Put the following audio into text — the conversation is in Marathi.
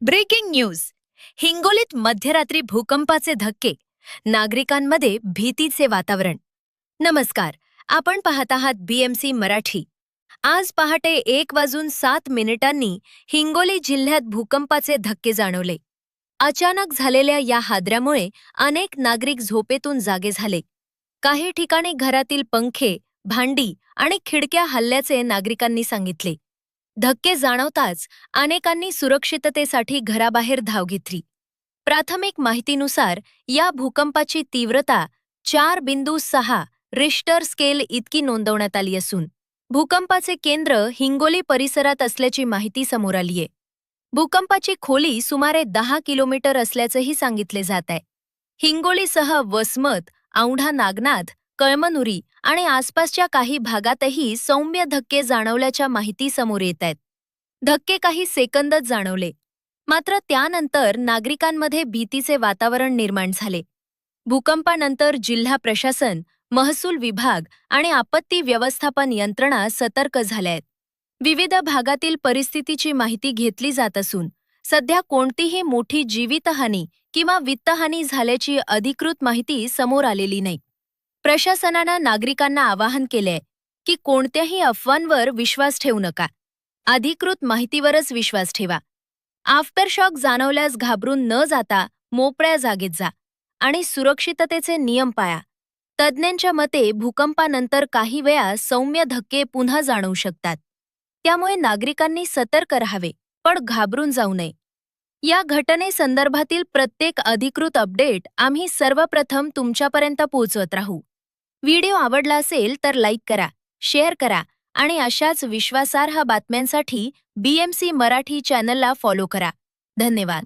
Breaking news. हिंगोलीत मध्यरात्री भूकंपाचे धक्के. नागरिकांमध्ये भीतीचे वातावरण. नमस्कार, आपण पाहत आहात बीएमसी मराठी. आज पहाटे 1:07 हिंगोली जिल्ह्यात भूकंपाचे धक्के जाणवले. अचानक झालेल्या या हादऱ्यामुळे अनेक नागरिक झोपेतून जागे झाले. काही ठिकाणी घरातील पंखे, भांडी आणि खिडक्या हलल्याचे नागरिकांनी सांगितले. धक्के जाणवताच अनेकांनी सुरक्षिततेसाठी घराबाहेर धाव घेतली. प्राथमिक माहितीनुसार या भूकंपाची तीव्रता 4.6 रिश्टर स्केल इतकी नोंदवण्यात आली असून भूकंपाचे केंद्र हिंगोली परिसरात असल्याची माहिती समोर आलीये. भूकंपाची खोली सुमारे 10 किलोमीटर असल्याचंही सांगितले जात आहे. हिंगोलीसह वसमत, औंढा नागनाथ, कळमनुरी आणि आसपासच्या काही भागातही सौम्य धक्के जाणवल्याच्या माहिती समोर येत आहेत. धक्के काही सेकंदच जाणवले, मात्र त्यानंतर नागरिकांमध्ये भीतीचे वातावरण निर्माण झाले. भूकंपानंतर जिल्हा प्रशासन, महसूल विभाग आणि आपत्ती व्यवस्थापन यंत्रणा सतर्क झाल्या आहेत. विविध भागातील परिस्थितीची माहिती घेतली जात असून सध्या कोणतीही मोठी जीवितहानी किंवा वित्तहानी झाल्याची अधिकृत माहिती समोर आलेली नाही. प्रशासनानं नागरिकांना आवाहन केलंय की कोणत्याही अफवांवर विश्वास ठेवू नका. अधिकृत माहितीवरच विश्वास ठेवा. आफ्टरशॉक जाणवल्यास घाबरून न जाता मोकळ्या जागेत जा आणि सुरक्षिततेचे नियम पाळा. तज्ज्ञांच्या मते भूकंपानंतर काही वेळा सौम्य धक्के पुन्हा जाणवू शकतात. त्यामुळे नागरिकांनी सतर्क राहावे, पण घाबरून जाऊ नये. या घटनेसंदर्भातील प्रत्येक अधिकृत अपडेट आम्ही सर्वप्रथम तुमच्यापर्यंत पोहोचवत राहू. व्हिडिओ आवडला असेल तर लाईक करा, शेअर करा आणि अशाच विश्वासार्ह बातम्यांसाठी बीएमसी मराठी चॅनलला फॉलो करा. धन्यवाद.